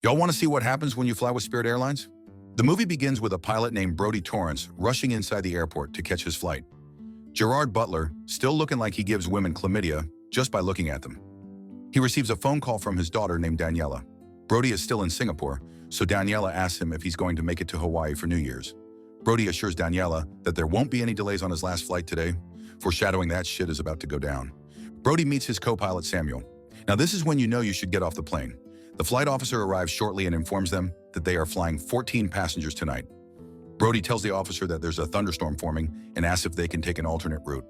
Y'all want to see what happens when you fly with Spirit Airlines? The movie begins with a pilot named Brody Torrance rushing inside the airport to catch his flight. Gerard Butler, still looking like he gives women chlamydia just by looking at them. He receives a phone call from his daughter named Daniela. Brody is still in Singapore, so Daniela asks him if he's going to make it to Hawaii for New Year's. Brody assures Daniela that there won't be any delays on his last flight today, foreshadowing that shit is about to go down. Brody meets his co-pilot Samuel. Now this is when you know you should get off the plane. The flight officer arrives shortly and informs them that they are flying 14 passengers tonight. Brody tells the officer that there's a thunderstorm forming and asks if they can take an alternate route.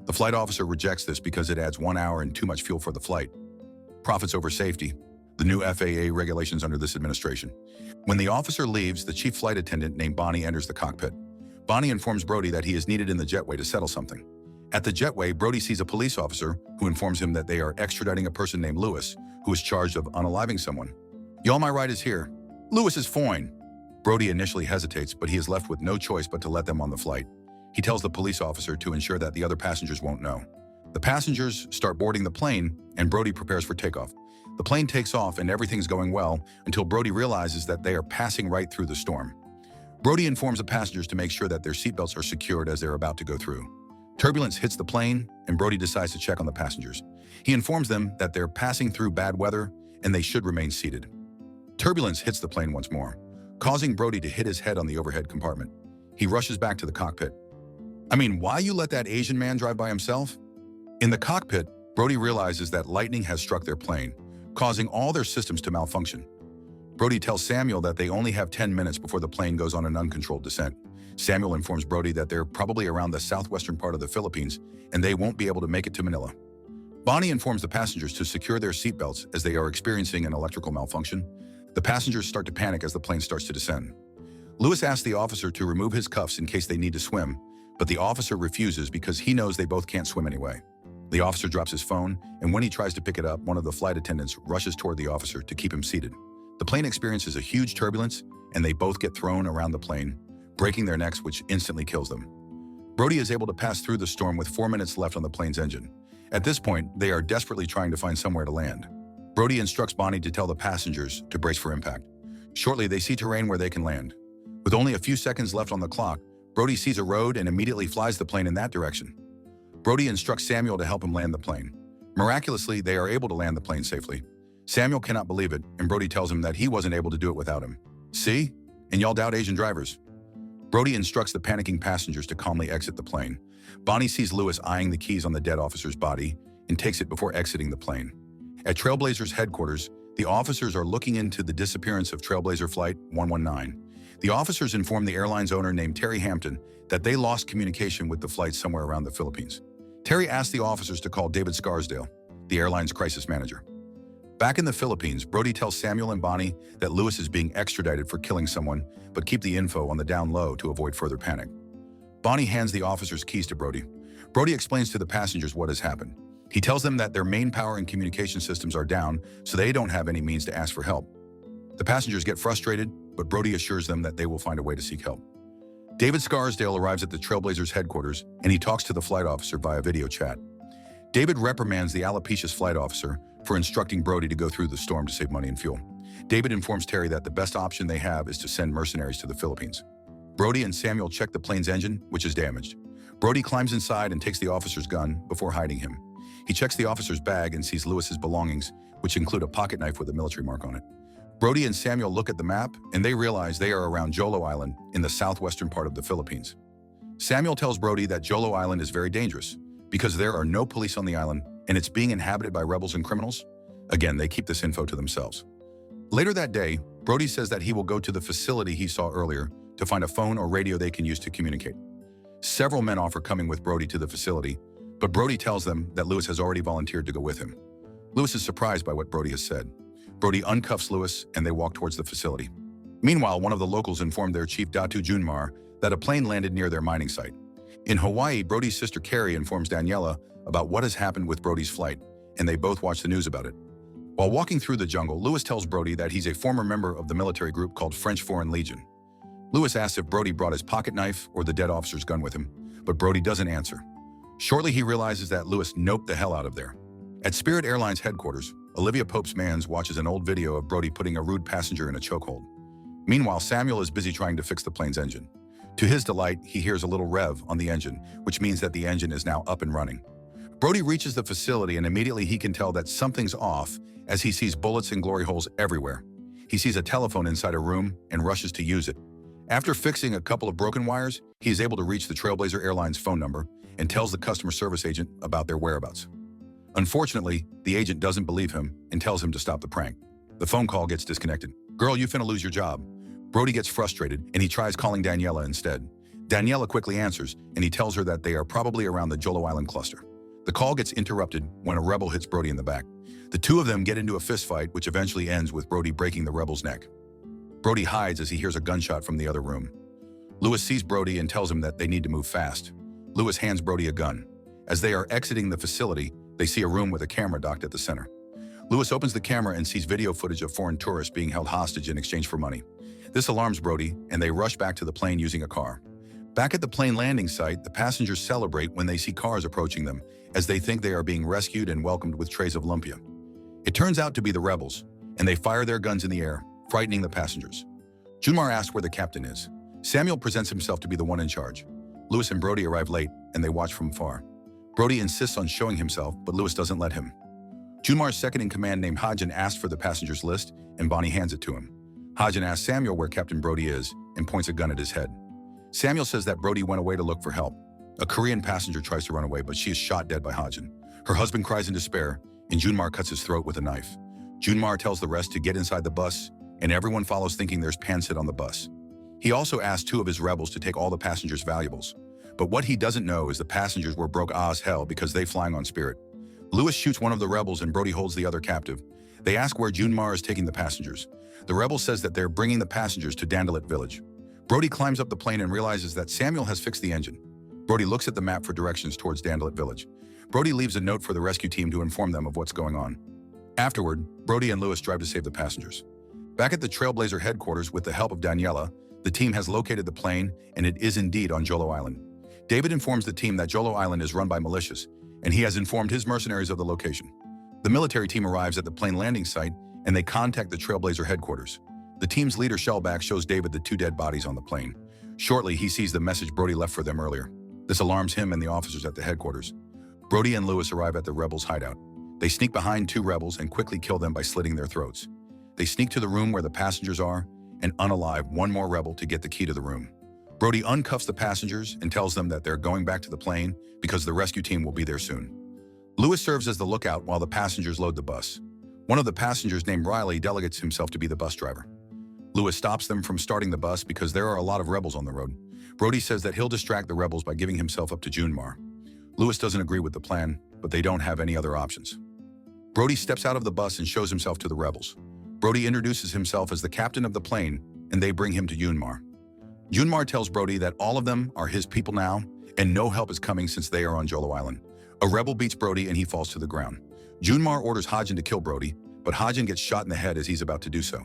The flight officer rejects this because it adds 1 hour and too much fuel for the flight. Profits over safety, the new FAA regulations under this administration. When the officer leaves, the chief flight attendant named Bonnie enters the cockpit. Bonnie informs Brody that he is needed in the jetway to settle something. At the jetway, Brody sees a police officer who informs him that they are extraditing a person named Lewis, who is charged of unaliving someone. Y'all, my ride is here. Lewis is fine. Brody initially hesitates, but he is left with no choice but to let them on the flight. He tells the police officer to ensure that the other passengers won't know. The passengers start boarding the plane, and Brody prepares for takeoff. The plane takes off and everything's going well until Brody realizes that they are passing right through the storm. Brody informs the passengers to make sure that their seatbelts are secured as they're about to go through. Turbulence hits the plane, and Brody decides to check on the passengers. He informs them that they're passing through bad weather and they should remain seated. Turbulence hits the plane once more, causing Brody to hit his head on the overhead compartment. He rushes back to the cockpit. I mean, why you let that Asian man drive by himself? In the cockpit, Brody realizes that lightning has struck their plane, causing all their systems to malfunction. Brody tells Samuel that they only have 10 minutes before the plane goes on an uncontrolled descent. Samuel informs Brody that they're probably around the southwestern part of the Philippines and they won't be able to make it to Manila. Bonnie informs the passengers to secure their seatbelts as they are experiencing an electrical malfunction. The passengers start to panic as the plane starts to descend. Lewis asks the officer to remove his cuffs in case they need to swim, but the officer refuses because he knows they both can't swim anyway. The officer drops his phone, and when he tries to pick it up, one of the flight attendants rushes toward the officer to keep him seated. The plane experiences a huge turbulence, and they both get thrown around the plane, breaking their necks, which instantly kills them. Brody is able to pass through the storm with 4 minutes left on the plane's engine. At this point, they are desperately trying to find somewhere to land. Brody instructs Bonnie to tell the passengers to brace for impact. Shortly, they see terrain where they can land. With only a few seconds left on the clock, Brody sees a road and immediately flies the plane in that direction. Brody instructs Samuel to help him land the plane. Miraculously, they are able to land the plane safely. Samuel cannot believe it, and Brody tells him that he wasn't able to do it without him. See? And y'all doubt Asian drivers. Brody instructs the panicking passengers to calmly exit the plane. Bonnie sees Lewis eyeing the keys on the dead officer's body and takes it before exiting the plane. At Trailblazer's headquarters, the officers are looking into the disappearance of Trailblazer Flight 119. The officers inform the airline's owner named Terry Hampton that they lost communication with the flight somewhere around the Philippines. Terry asks the officers to call David Scarsdale, the airline's crisis manager. Back in the Philippines, Brody tells Samuel and Bonnie that Lewis is being extradited for killing someone, but keep the info on the down low to avoid further panic. Bonnie hands the officers keys to Brody. Brody explains to the passengers what has happened. He tells them that their main power and communication systems are down, so they don't have any means to ask for help. The passengers get frustrated, but Brody assures them that they will find a way to seek help. David Scarsdale arrives at the Trailblazers' headquarters, and he talks to the flight officer via video chat. David reprimands the alopecious flight officer for instructing Brody to go through the storm to save money and fuel. David informs Terry that the best option they have is to send mercenaries to the Philippines. Brody and Samuel check the plane's engine, which is damaged. Brody climbs inside and takes the officer's gun before hiding him. He checks the officer's bag and sees Lewis's belongings, which include a pocket knife with a military mark on it. Brody and Samuel look at the map, and they realize they are around Jolo Island in the southwestern part of the Philippines. Samuel tells Brody that Jolo Island is very dangerous because there are no police on the island and it's being inhabited by rebels and criminals. Again, they keep this info to themselves. Later that day, Brody says that he will go to the facility he saw earlier to find a phone or radio they can use to communicate. Several men offer coming with Brody to the facility, but Brody tells them that Lewis has already volunteered to go with him. Lewis is surprised by what Brody has said. Brody uncuffs Lewis and they walk towards the facility. Meanwhile, one of the locals informed their chief Datu Junmar that a plane landed near their mining site. In Hawaii, Brody's sister Carrie informs Daniela about what has happened with Brody's flight, and they both watch the news about it. While walking through the jungle, Lewis tells Brody that he's a former member of the military group called French Foreign Legion. Lewis asks if Brody brought his pocket knife or the dead officer's gun with him, but Brody doesn't answer. Shortly, he realizes that Lewis noped the hell out of there. At Spirit Airlines headquarters, Olivia Pope's Mans watches an old video of Brody putting a rude passenger in a chokehold. Meanwhile, Samuel is busy trying to fix the plane's engine. To his delight, he hears a little rev on the engine, which means that the engine is now up and running. Brody reaches the facility and immediately he can tell that something's off as he sees bullets and glory holes everywhere. He sees a telephone inside a room and rushes to use it. After fixing a couple of broken wires, he is able to reach the Trailblazer Airlines phone number and tells the customer service agent about their whereabouts. Unfortunately, the agent doesn't believe him and tells him to stop the prank. The phone call gets disconnected. "Girl, you finna lose your job." Brody gets frustrated and he tries calling Daniela instead. Daniela quickly answers and he tells her that they are probably around the Jolo Island cluster. The call gets interrupted when a rebel hits Brody in the back. The two of them get into a fistfight, which eventually ends with Brody breaking the rebel's neck. Brody hides as he hears a gunshot from the other room. Lewis sees Brody and tells him that they need to move fast. Lewis hands Brody a gun. As they are exiting the facility, they see a room with a camera docked at the center. Lewis opens the camera and sees video footage of foreign tourists being held hostage in exchange for money. This alarms Brody, and they rush back to the plane using a car. Back at the plane landing site, the passengers celebrate when they see cars approaching them, as they think they are being rescued and welcomed with trays of lumpia. It turns out to be the rebels, and they fire their guns in the air, frightening the passengers. Junmar asks where the captain is. Samuel presents himself to be the one in charge. Lewis and Brody arrive late, and they watch from afar. Brody insists on showing himself, but Lewis doesn't let him. Junmar's second-in-command named Hajan asks for the passengers list, and Bonnie hands it to him. Hajan asks Samuel where Captain Brody is and points a gun at his head. Samuel says that Brody went away to look for help. A Korean passenger tries to run away, but she is shot dead by Hajan. Her husband cries in despair, and Junmar cuts his throat with a knife. Junmar tells the rest to get inside the bus, and everyone follows thinking there's Pansit on the bus. He also asks two of his rebels to take all the passengers' valuables. But what he doesn't know is the passengers were broke as hell because they flying on Spirit. Lewis shoots one of the rebels and Brody holds the other captive. They ask where Junmar is taking the passengers. The rebel says that they're bringing the passengers to Dandalit village. Brody climbs up the plane and realizes that Samuel has fixed the engine. Brody looks at the map for directions towards Dandalit village. Brody leaves a note for the rescue team to inform them of what's going on. Afterward, Brody and Lewis drive to save the passengers. Back at the Trailblazer headquarters with the help of Daniela, the team has located the plane and it is indeed on Jolo Island. David informs the team that Jolo Island is run by militias, and he has informed his mercenaries of the location. The military team arrives at the plane landing site and they contact the Trailblazer headquarters. The team's leader Shellback shows David the two dead bodies on the plane. Shortly, he sees the message Brody left for them earlier. This alarms him and the officers at the headquarters. Brody and Lewis arrive at the rebels' hideout. They sneak behind two rebels and quickly kill them by slitting their throats. They sneak to the room where the passengers are and unalive one more rebel to get the key to the room. Brody uncuffs the passengers and tells them that they're going back to the plane because the rescue team will be there soon. Lewis serves as the lookout while the passengers load the bus. One of the passengers named Riley delegates himself to be the bus driver. Lewis stops them from starting the bus because there are a lot of rebels on the road. Brody says that he'll distract the rebels by giving himself up to Junmar. Lewis doesn't agree with the plan, but they don't have any other options. Brody steps out of the bus and shows himself to the rebels. Brody introduces himself as the captain of the plane, and they bring him to Junmar. Junmar tells Brody that all of them are his people now, and no help is coming since they are on Jolo Island. A rebel beats Brody and he falls to the ground. Junmar orders Hajan to kill Brody, but Hajan gets shot in the head as he's about to do so.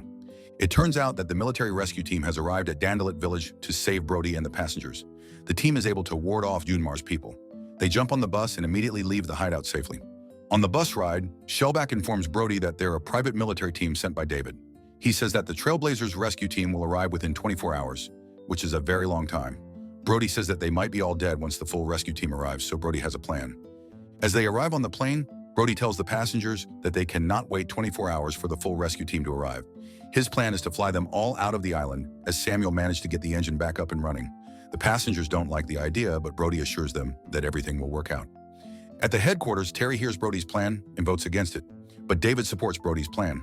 It turns out that the military rescue team has arrived at Dandalit village to save Brody and the passengers. The team is able to ward off Junmar's people. They jump on the bus and immediately leave the hideout safely. On the bus ride, Shellback informs Brody that they're a private military team sent by David. He says that the Trailblazers rescue team will arrive within 24 hours, which is a very long time. Brody says that they might be all dead once the full rescue team arrives, so Brody has a plan. As they arrive on the plane, Brody tells the passengers that they cannot wait 24 hours for the full rescue team to arrive. His plan is to fly them all out of the island, as Samuel managed to get the engine back up and running. The passengers don't like the idea, but Brody assures them that everything will work out. At the headquarters, Terry hears Brody's plan and votes against it, but David supports Brody's plan.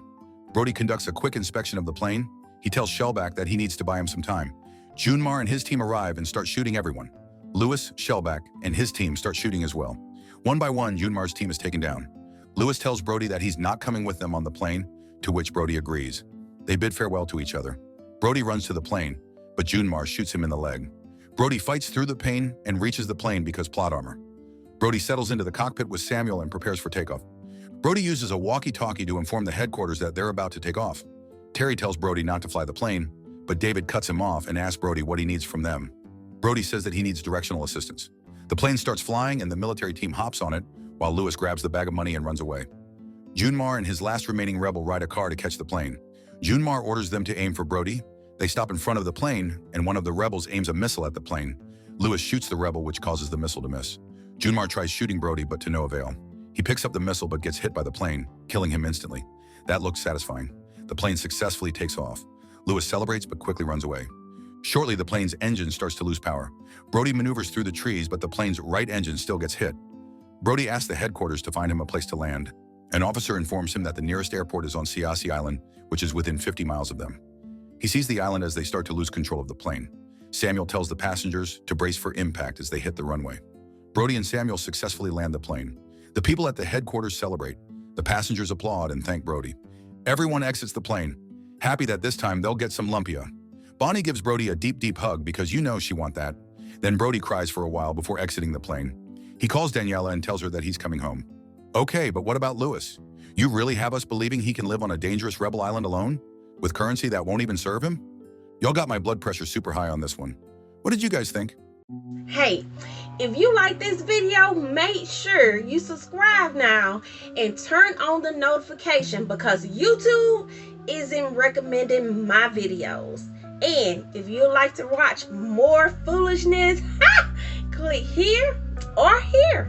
Brody conducts a quick inspection of the plane. He tells Shellback that he needs to buy him some time. Junmar and his team arrive and start shooting everyone. Lewis, Shellback, and his team start shooting as well. One by one, Junmar's team is taken down. Lewis tells Brody that he's not coming with them on the plane, to which Brody agrees. They bid farewell to each other. Brody runs to the plane, but Junmar shoots him in the leg. Brody fights through the pain and reaches the plane because plot armor. Brody settles into the cockpit with Samuel and prepares for takeoff. Brody uses a walkie-talkie to inform the headquarters that they're about to take off. Terry tells Brody not to fly the plane, but David cuts him off and asks Brody what he needs from them. Brody says that he needs directional assistance. The plane starts flying and the military team hops on it, while Lewis grabs the bag of money and runs away. Junmar and his last remaining rebel ride a car to catch the plane. Junmar orders them to aim for Brody. They stop in front of the plane, and one of the rebels aims a missile at the plane. Lewis shoots the rebel, which causes the missile to miss. Junmar tries shooting Brody, but to no avail. He picks up the missile but gets hit by the plane, killing him instantly. That looks satisfying. The plane successfully takes off. Lewis celebrates but quickly runs away. Shortly, the plane's engine starts to lose power. Brody maneuvers through the trees, but the plane's right engine still gets hit. Brody asks the headquarters to find him a place to land. An officer informs him that the nearest airport is on Siasi Island, which is within 50 miles of them. He sees the island as they start to lose control of the plane. Samuel tells the passengers to brace for impact as they hit the runway. Brody and Samuel successfully land the plane. The people at the headquarters celebrate. The passengers applaud and thank Brody. Everyone exits the plane, happy that this time they'll get some lumpia. Bonnie gives Brody a deep, deep hug because you know she wants that. Then Brody cries for a while before exiting the plane. He calls Daniela and tells her that he's coming home. Okay, but what about Lewis? You really have us believing he can live on a dangerous rebel island alone? With currency that won't even serve him? Y'all got my blood pressure super high on this one. What did you guys think? Hey, if you like this video, make sure you subscribe now and turn on the notification because YouTube isn't recommending my videos. And if you'd like to watch more foolishness, click here or here.